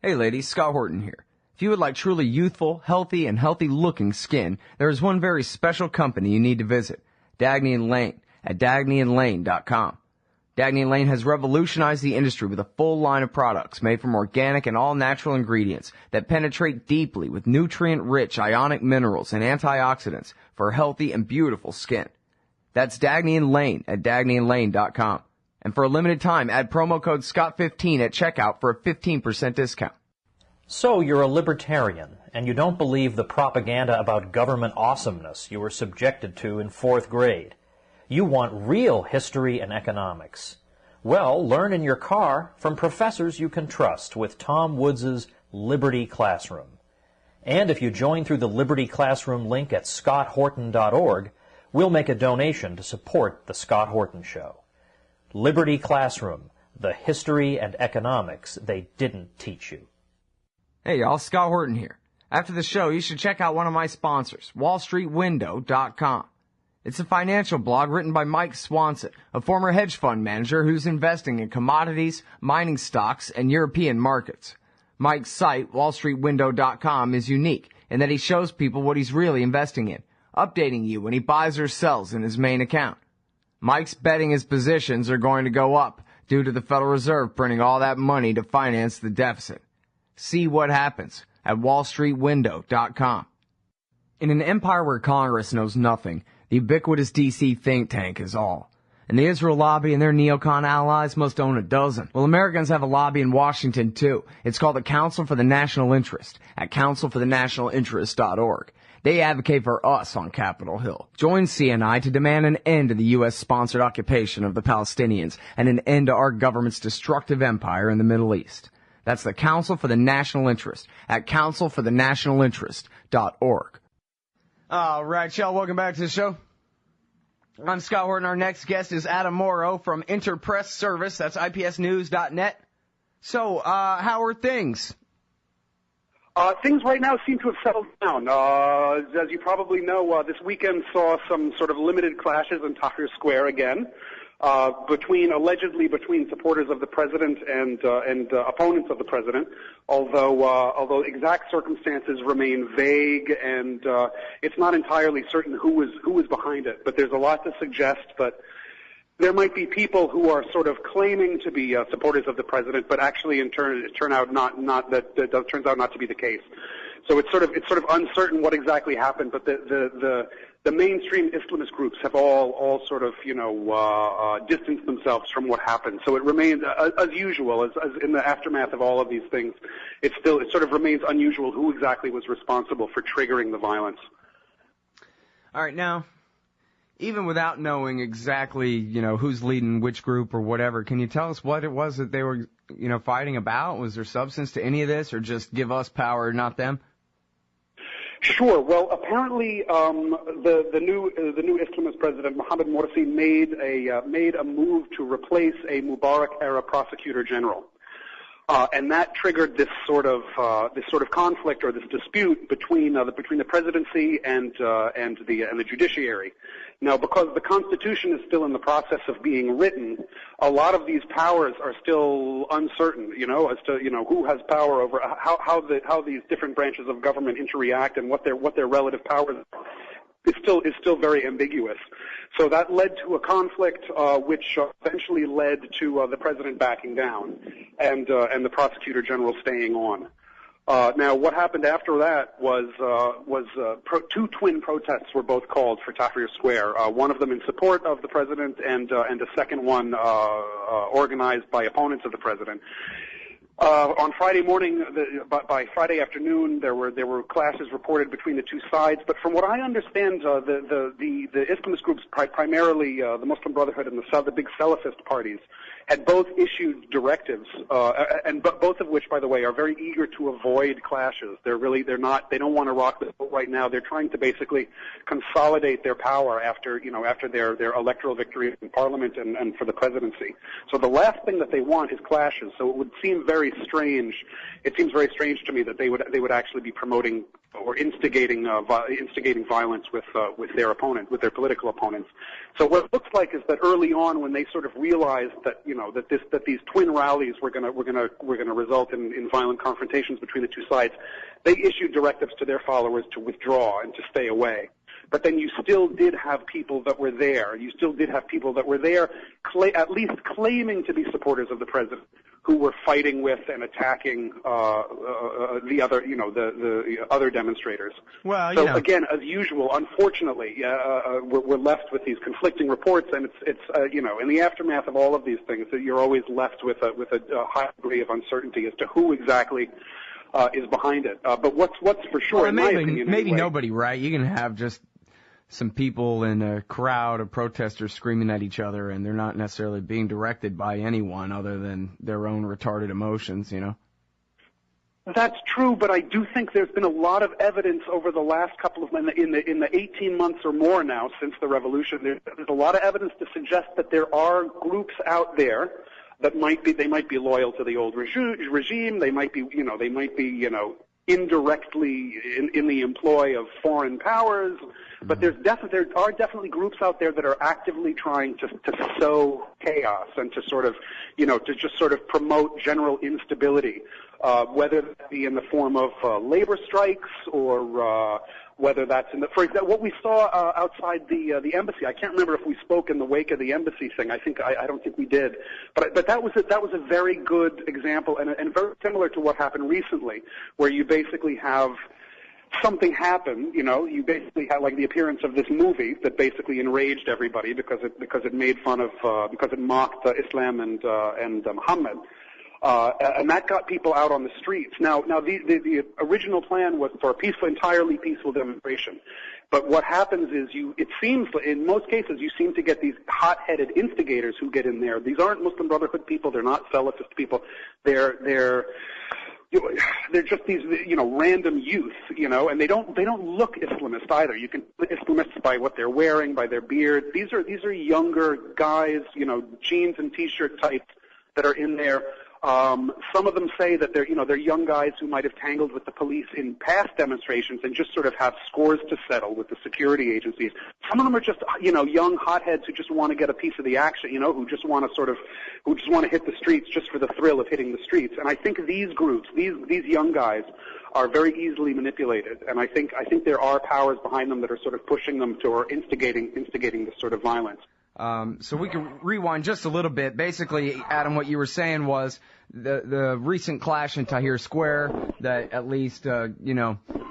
Hey ladies, Scott Horton here. If you would like truly youthful, healthy, and healthy-looking skin, there is one very special company you need to visit, Dagny & Lane at dagnyandlane.com. Dagny & Lane has revolutionized the industry with a full line of products made from organic and all-natural ingredients that penetrate deeply with nutrient-rich ionic minerals and antioxidants for healthy and beautiful skin. That's Dagny & Lane at dagnyandlane.com. And for a limited time, add promo code SCOTT15 at checkout for a 15% discount. So you're a libertarian, and you don't believe the propaganda about government awesomeness you were subjected to in 4th grade. You want real history and economics. Well, learn in your car from professors you can trust with Tom Woods' Liberty Classroom. And if you join through the Liberty Classroom link at scotthorton.org, we'll make a donation to support The Scott Horton Show. Liberty Classroom, the history and economics they didn't teach you. Hey y'all, Scott Horton here. After the show, you should check out one of my sponsors, wallstreetwindow.com. It's a financial blog written by Mike Swanson, a former hedge fund manager who's investing in commodities, mining stocks, and European markets. Mike's site, wallstreetwindow.com, is unique in that he shows people what he's really investing in, updating you when he buys or sells in his main account. Mike's betting his positions are going to go up due to the Federal Reserve printing all that money to finance the deficit. See what happens at wallstreetwindow.com. In an empire where Congress knows nothing, the ubiquitous D.C. think tank is all. And the Israel lobby and their neocon allies must own a dozen. Well, Americans have a lobby in Washington, too. It's called the Council for the National Interest at councilforthenationalinterest.org. They advocate for us on Capitol Hill. Join CNI to demand an end to the U.S.-sponsored occupation of the Palestinians and an end to our government's destructive empire in the Middle East. That's the Council for the National Interest at councilforthenationalinterest.org. All right, y'all, welcome back to the show. I'm Scott Horton. Our next guest is Adam Morrow from Interpress Service. That's IPSnews.net. So, how are things? Things right now seem to have settled down. As you probably know, this weekend saw some sort of limited clashes in Tahrir Square again. Allegedly between supporters of the president and opponents of the president, although exact circumstances remain vague and it's not entirely certain who was behind it. But there's a lot to suggest that there might be people who are sort of claiming to be supporters of the president, but actually it turns out not to be the case. So it's sort of uncertain what exactly happened, but the mainstream Islamist groups have all sort of, distanced themselves from what happened. So it remains, as usual, as in the aftermath of all of these things, it sort of remains unusual who exactly was responsible for triggering the violence. All right, now, even without knowing exactly, who's leading which group or whatever, can you tell us what it was that they were, fighting about? Was there substance to any of this, or just give us power, not them? Sure. Well, apparently, the new Islamist president Mohammed Morsi made a move to replace a Mubarak-era prosecutor general, and that triggered this sort of conflict or this dispute between the presidency and the judiciary. Now, because the Constitution is still in the process of being written, a lot of these powers are still uncertain, as to, who has power over how these different branches of government interact and what their relative powers are. Is still very ambiguous. So that led to a conflict, which eventually led to the president backing down and the prosecutor general staying on. Now, what happened after that was two twin protests were both called for Tahrir Square. One of them in support of the president, and a second one organized by opponents of the president. On Friday morning, by Friday afternoon, there were clashes reported between the two sides. But from what I understand, the Islamist groups, primarily the Muslim Brotherhood and the big Salafist parties, had both issued directives, and both of which, by the way, are very eager to avoid clashes. They don't want to rock the boat right now. They're trying to basically consolidate their power after their electoral victory in parliament and for the presidency. So the last thing that they want is clashes. So it would seem very strange. It seems very strange to me that they would actually be promoting instigating violence with their opponent, with their political opponents. So what it looks like is that early on, when they sort of realized that that these twin rallies were going to result in violent confrontations between the two sides, they issued directives to their followers to withdraw and to stay away. But then you still did have people that were there. You still did have people that were there, at least claiming to be supporters of the president, who were fighting with and attacking the other demonstrators. Well, so again, as usual, unfortunately, we're left with these conflicting reports, and it's in the aftermath of all of these things, you're always left with a high degree of uncertainty as to who exactly is behind it. But what's for sure, in my opinion, maybe nobody, right? You can have just some people in a crowd of protesters screaming at each other, and they're not necessarily being directed by anyone other than their own retarded emotions, That's true, but I do think there's been a lot of evidence over the last couple of in the 18 months or more now since the revolution. There's a lot of evidence to suggest that there are groups out there that might be loyal to the old regime. They might be indirectly in the employ of foreign powers. But there are definitely groups out there that are actively trying to sow chaos and to sort of, to just sort of promote general instability, whether that be in the form of labor strikes or whether that's for example, what we saw outside the embassy. I can't remember if we spoke in the wake of the embassy thing. I don't think we did. But that was a very good example and very similar to what happened recently, where you basically have something happen, you basically had like the appearance of this movie that basically enraged everybody because it made fun of because it mocked Islam and Muhammad. And that got people out on the streets. Now the original plan was for a entirely peaceful demonstration. But what happens is it seems in most cases you seem to get these hot-headed instigators who get in there. These aren't Muslim Brotherhood people. They're not Salafist people. They're just these, random youth, and they don't look Islamist either. You can look Islamists by what they're wearing, by their beard. These are younger guys, jeans and t-shirt types that are in there. Some of them say that they're young guys who might have tangled with the police in past demonstrations and just sort of have scores to settle with the security agencies. Some of them are just, young hotheads who just want to get a piece of the action, who just want to hit the streets just for the thrill of hitting the streets. And I think these groups, these young guys, are very easily manipulated. And I think there are powers behind them that are sort of pushing them to or instigating this sort of violence. So we can rewind just a little bit. Basically, Adam, what you were saying was the recent clash in Tahrir Square that at least,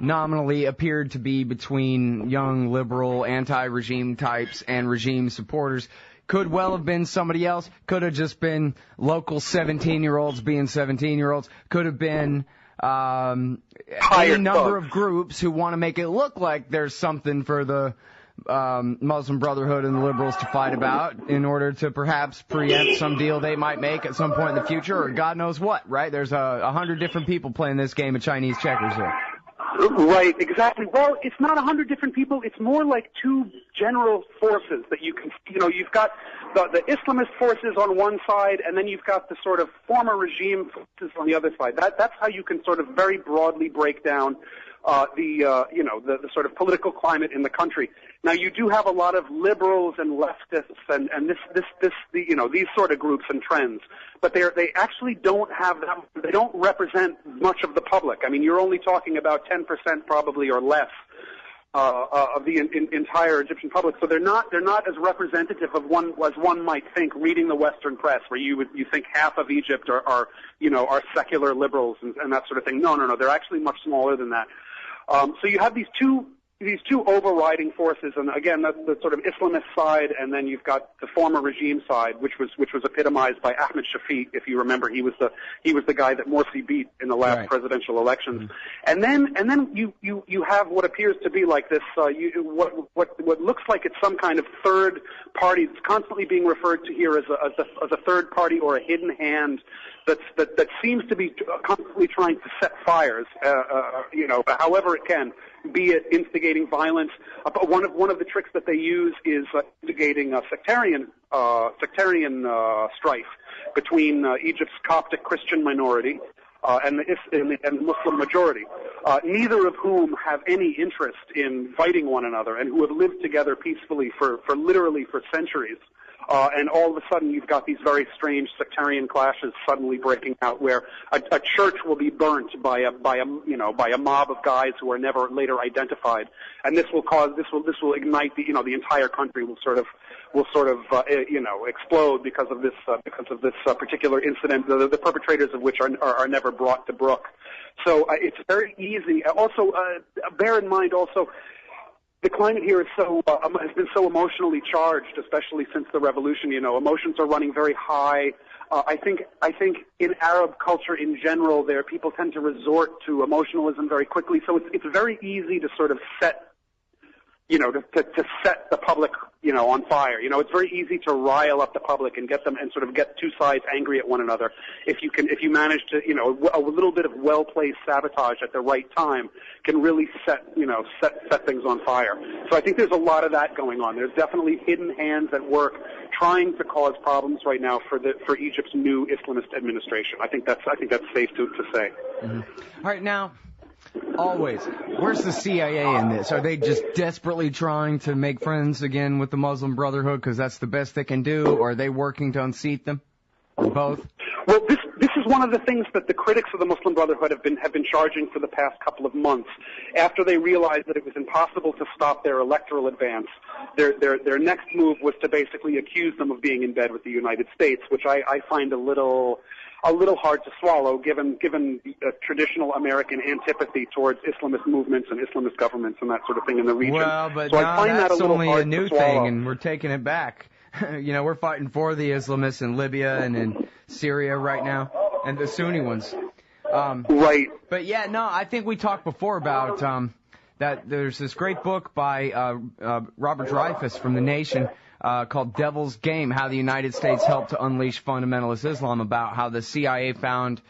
nominally appeared to be between young liberal anti-regime types and regime supporters could well have been somebody else, could have just been local 17-year-olds being 17-year-olds, could have been any number of groups who want to make it look like there's something for the Muslim Brotherhood and the liberals to fight about in order to perhaps preempt some deal they might make at some point in the future, or God knows what, right? There's 100 different people playing this game of Chinese checkers here. Right, exactly. Well, it's not 100 different people. It's more like two general forces that you can, you've got the Islamist forces on one side, and then you've got the sort of former regime forces on the other side. That's how you can sort of very broadly break down the sort of political climate in the country. Now, you do have a lot of liberals and leftists and these sort of groups and trends, but they actually don't have that. They don't represent much of the public. I mean, you're only talking about 10% probably or less of the entire Egyptian public. So they're not as representative of as one might think reading the Western press, where you think half of Egypt are secular liberals and that sort of thing. No, they're actually much smaller than that. So you have these two overriding forces, and again, that's the sort of Islamist side, and then you've got the former regime side, which was epitomized by Ahmed Shafiq. If you remember, he was the guy that Morsi beat in the last presidential elections. Mm-hmm. And then you have what appears to be like this what looks like it's some kind of third party that's constantly being referred to here as a third party or a hidden hand that seems to be constantly trying to set fires, however it can, be it instigating violence. But one of the tricks that they use is instigating sectarian strife between Egypt's Coptic Christian minority and the Muslim majority, neither of whom have any interest in fighting one another, and who have lived together peacefully for literally for centuries. And all of a sudden, you've got these very strange sectarian clashes suddenly breaking out, where a church will be burnt by a mob of guys who are never later identified, and this will ignite the entire country will sort of explode because of this particular incident, the perpetrators of which are never brought to book. So it's very easy. Also, bear in mind also, the climate here is has been so emotionally charged, especially since the revolution. Emotions are running very high. I think in Arab culture in general, people tend to resort to emotionalism very quickly. So it's very easy to sort of set, to set the public, on fire. It's very easy to rile up the public and get them and sort of get two sides angry at one another. If you manage to, a little bit of well-placed sabotage at the right time can really set things on fire. So I think there's a lot of that going on. There's definitely hidden hands at work trying to cause problems right now for Egypt's new Islamist administration. I think that's safe to say. Mm-hmm. All right, now, always, where's the CIA in this? Are they just desperately trying to make friends again with the Muslim Brotherhood because that's the best they can do, or are they working to unseat them? Or both? Well, this is one of the things that the critics of the Muslim Brotherhood have been charging for the past couple of months. After they realized that it was impossible to stop their electoral advance, their next move was to basically accuse them of being in bed with the United States, which I find a little hard to swallow, given traditional American antipathy towards Islamist movements and Islamist governments and that sort of thing in the region. Well, but so I find that's that a only a new to swallow. thing, and we're taking it back. We're fighting for the Islamists in Libya and in Syria right now, and the Sunni ones. Right. But yeah, no, I think we talked before about that there's this great book by Robert Dreyfuss from The Nation called Devil's Game, How the United States Helped to Unleash Fundamentalist Islam, about how the CIA found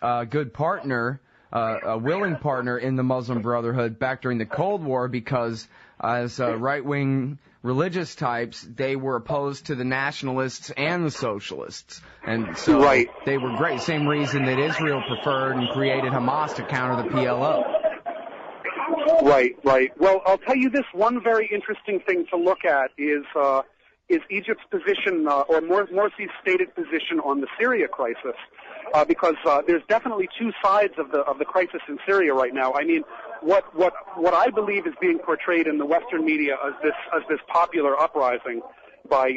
a good partner, a willing partner in the Muslim Brotherhood back during the Cold War, because as right-wing religious types, they were opposed to the nationalists and the socialists. And so right. They were great. Same reason that Israel preferred and created Hamas to counter the PLO. Right. Well, I'll tell you this, one very interesting thing to look at is Egypt's position, or Morsi's stated position on the Syria crisis, because there's definitely two sides of the crisis in Syria right now. I mean, what I believe is being portrayed in the Western media as this popular uprising by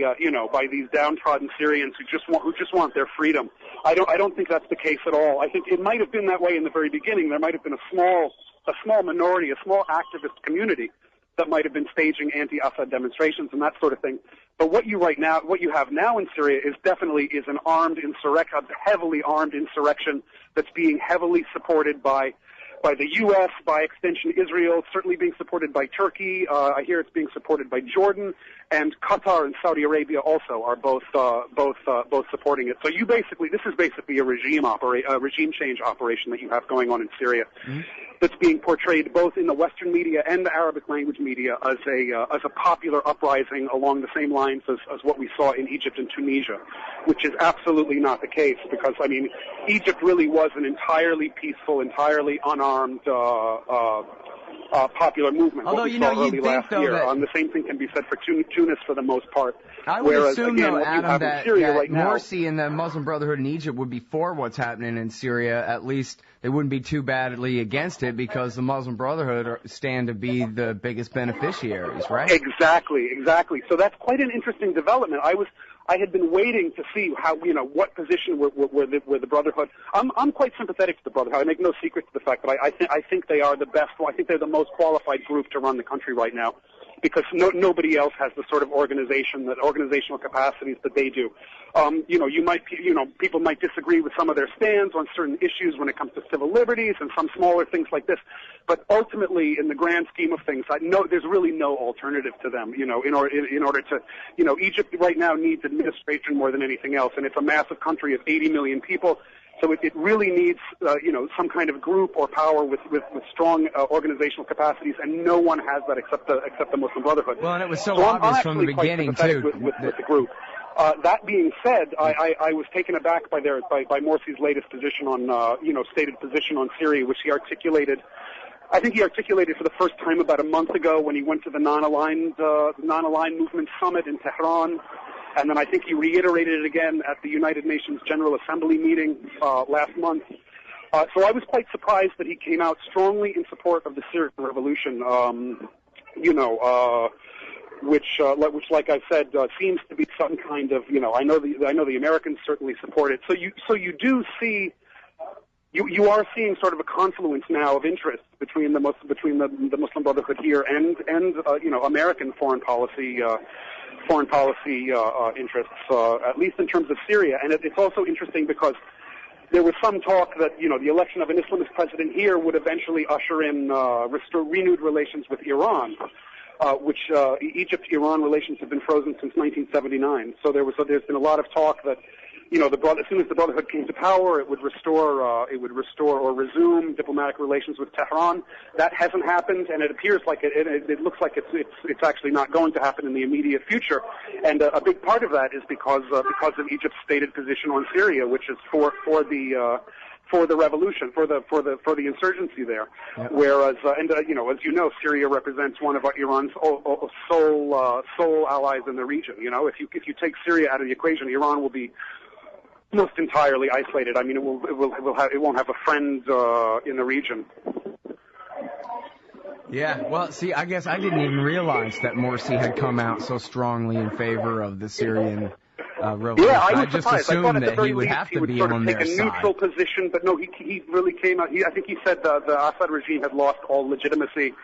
these downtrodden Syrians who just want their freedom. I don't think that's the case at all. I think it might have been that way in the very beginning. There might have been a small minority, a small activist community that might have been staging anti-Assad demonstrations and that sort of thing. But what you have now in Syria is definitely an armed insurrection, a heavily armed insurrection that's being heavily supported by the U.S., by extension Israel, certainly being supported by Turkey. I hear it's being supported by Jordan, and Qatar and Saudi Arabia also are both supporting it. So this is basically a regime change operation that you have going on in Syria. Mm-hmm. That's being portrayed both in the Western media and the Arabic language media as a popular uprising along the same lines as what we saw in Egypt and Tunisia, which is absolutely not the case, because Egypt really was an entirely peaceful, entirely unarmed popular movement. Although you'd think last year. The same thing can be said for Tunis for the most part. I would assume, again, though, Adam, that right Morsi and the Muslim Brotherhood in Egypt would be for what's happening in Syria. At least they wouldn't be too badly against it, because the Muslim Brotherhood stand to be the biggest beneficiaries, right? Exactly. So that's quite an interesting development. I had been waiting to see how, what position were the Brotherhood. I'm quite sympathetic to the Brotherhood. I make no secret to the fact that I think they are the best. I think they're the most qualified group to run the country right now, because nobody else has the sort of organizational capacities that they do. People might disagree with some of their stands on certain issues when it comes to civil liberties and some smaller things like this. But ultimately, in the grand scheme of things, there's really no alternative to them. In order to, Egypt right now needs administration more than anything else, and it's a massive country of 80 million people. So it really needs, some kind of group or power with strong organizational capacities, and no one has that except the Muslim Brotherhood. Well, and it was so obvious from the beginning too. With the group. That being said, I was taken aback by Morsi's latest position on, stated position on Syria, which he articulated. I think he articulated for the first time about a month ago when he went to the non-aligned movement summit in Tehran, and then I think he reiterated it again at the United Nations General Assembly meeting last month. So I was quite surprised that he came out strongly in support of the Syrian revolution. Which, like I said, seems to be some kind of, I know the Americans certainly support it. So you do see, you are seeing sort of a confluence now of interest between the Muslim Brotherhood here and American foreign policy interests, at least in terms of Syria. And it's also interesting because there was some talk that, the election of an Islamist president here would eventually usher in renewed relations with Iran. Which Egypt-Iran relations have been frozen since 1979. So there's been a lot of talk that, as soon as the Brotherhood came to power, it would restore or resume diplomatic relations with Tehran. That hasn't happened, and it appears like it looks like it's actually not going to happen in the immediate future. And a big part of that is because of Egypt's stated position on Syria, which is for the revolution, for the insurgency there. Yep. Whereas, as Syria represents one of Iran's sole allies in the region. If you take Syria out of the equation, Iran will be most entirely isolated. I mean, it won't have a friend in the region. Yeah, well, see, I guess I didn't even realize that Morsi had come out so strongly in favor of the Syrian revolution. Yeah, I just surprised. assumed that he would have to be on their side. He would take a neutral position, but no, he really came out. I think he said the Assad regime had lost all legitimacy,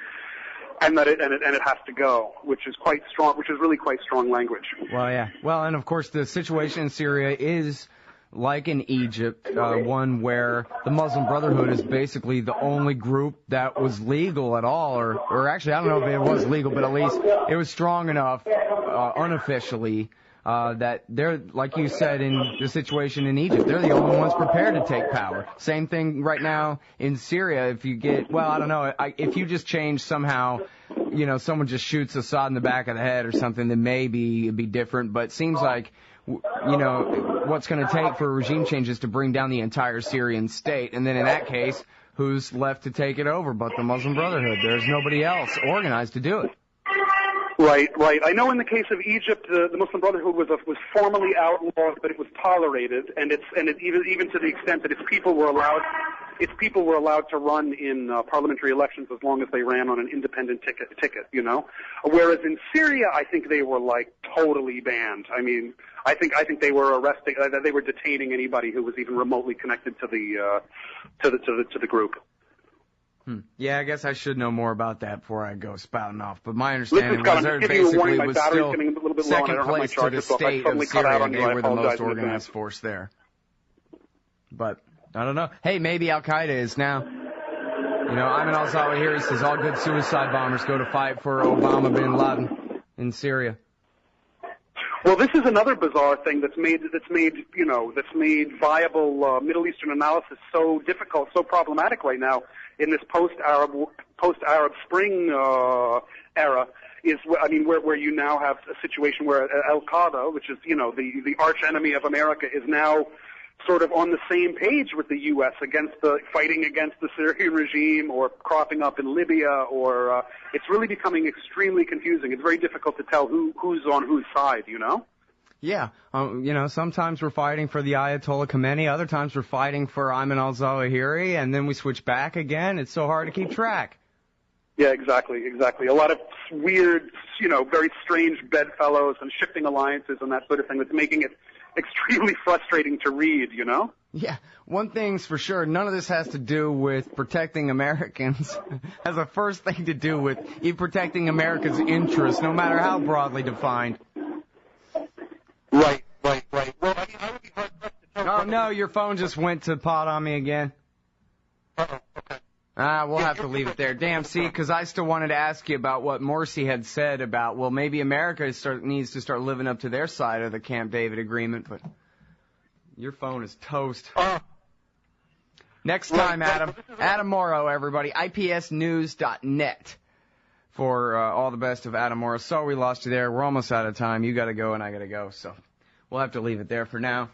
and that it has to go, which is quite strong. Which is really quite strong language. Well, yeah. Well, and of course the situation in Syria is like in Egypt, one where the Muslim Brotherhood is basically the only group that was legal at all, or actually I don't know if it was legal, but at least it was strong enough unofficially. That they're, like you said, in the situation in Egypt, they're the only ones prepared to take power. Same thing right now in Syria. If you get, well, I don't know, if you just change somehow, someone just shoots Assad in the back of the head or something, then maybe it'd be different. But it seems like, what's going to take for a regime change is to bring down the entire Syrian state. And then in that case, who's left to take it over but the Muslim Brotherhood? There's nobody else organized to do it. Right. I know in the case of Egypt, the Muslim Brotherhood was formally outlawed, but it was tolerated, and even to the extent that its people were allowed to run in parliamentary elections as long as they ran on an independent ticket. Whereas in Syria, I think they were totally banned. I mean, I think they were arresting, they were detaining anybody who was even remotely connected to the group. Yeah, I guess I should know more about that before I go spouting off. But my understanding was there basically was still second place to the state of Syria, and they were the most organized force there. But I don't know. Hey, maybe Al-Qaeda is now. Ayman al-Zawahiri says all good suicide bombers go to fight for Osama bin Laden in Syria. Well, this is another bizarre thing that's made viable Middle Eastern analysis so difficult, so problematic right now in this post-Arab Spring era. Where you now have a situation where Al-Qaeda, which is the arch enemy of America, is now sort of on the same page with the U.S. fighting against the Syrian regime, or cropping up in Libya, or it's really becoming extremely confusing. It's very difficult to tell who's on whose side, Yeah, sometimes we're fighting for the Ayatollah Khomeini, other times we're fighting for Ayman al-Zawahiri, and then we switch back again. It's so hard to keep track. Yeah, exactly. A lot of weird, very strange bedfellows and shifting alliances and that sort of thing that's making it extremely frustrating to read, Yeah, one thing's for sure, none of this has to do with protecting Americans. It has a first thing to do with protecting America's interests, no matter how broadly defined. Right. Well, I would be hard pressed to tell. Oh, no, your phone just went to pot on me again. Uh-oh, okay. We'll have to leave it there. Damn, see, because I still wanted to ask you about what Morsi had said about, well, maybe America needs to start living up to their side of the Camp David agreement, but your phone is toast. Next time, Adam. Adam Morrow, everybody. IPSnews.net for all the best of Adam Morrow. So we lost you there. We're almost out of time. You got to go and I got to go. So We'll have to leave it there for now.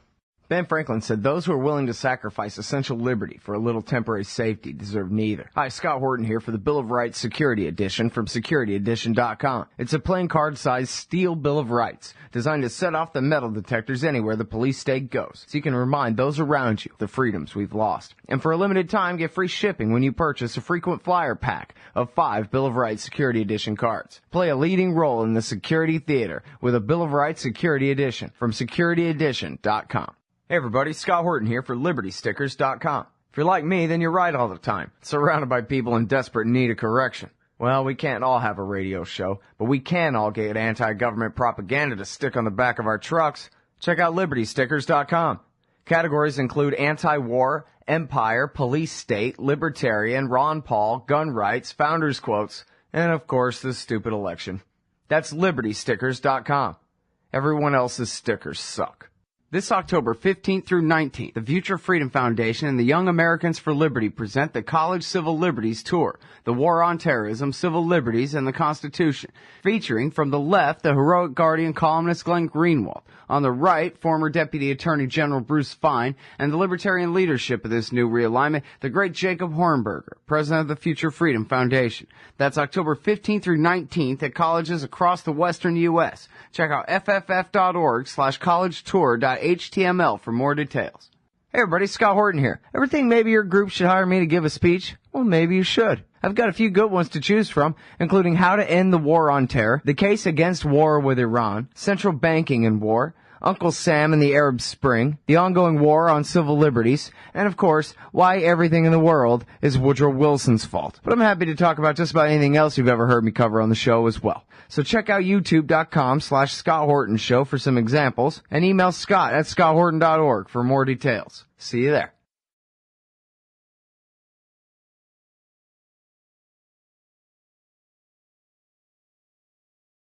Ben Franklin said those who are willing to sacrifice essential liberty for a little temporary safety deserve neither. Hi, Scott Horton here for the Bill of Rights Security Edition from SecurityEdition.com. It's a plain card-sized steel Bill of Rights designed to set off the metal detectors anywhere the police state goes, so you can remind those around you the freedoms we've lost. And for a limited time, get free shipping when you purchase a frequent flyer pack of 5 Bill of Rights Security Edition cards. Play a leading role in the security theater with a Bill of Rights Security Edition from SecurityEdition.com. Hey everybody, Scott Horton here for LibertyStickers.com. If you're like me, then you're right all the time, surrounded by people in desperate need of correction. Well, we can't all have a radio show, but we can all get anti-government propaganda to stick on the back of our trucks. Check out LibertyStickers.com. Categories include anti-war, empire, police state, libertarian, Ron Paul, gun rights, founders quotes, and of course the stupid election. That's LibertyStickers.com. Everyone else's stickers suck. This October 15th through 19th, the Future Freedom Foundation and the Young Americans for Liberty present the College Civil Liberties Tour, the War on Terrorism, Civil Liberties, and the Constitution, featuring from the left the heroic Guardian columnist Glenn Greenwald, on the right former Deputy Attorney General Bruce Fein, and the libertarian leadership of this new realignment, the great Jacob Hornberger, president of the Future Freedom Foundation. That's October 15th through 19th at colleges across the western U.S. Check out fff.org/collegetour.html for more details. Hey everybody, Scott Horton here. Ever think maybe your group should hire me to give a speech? Well, maybe you should. I've got a few good ones to choose from, including how to end the war on terror, the case against war with Iran, central banking and war, Uncle Sam and the Arab Spring, the ongoing war on civil liberties, and of course, why everything in the world is Woodrow Wilson's fault. But I'm happy to talk about just about anything else you've ever heard me cover on the show as well. So check out youtube.com/Scott Horton Show for some examples, and email Scott@ScottHorton.org for more details. See you there.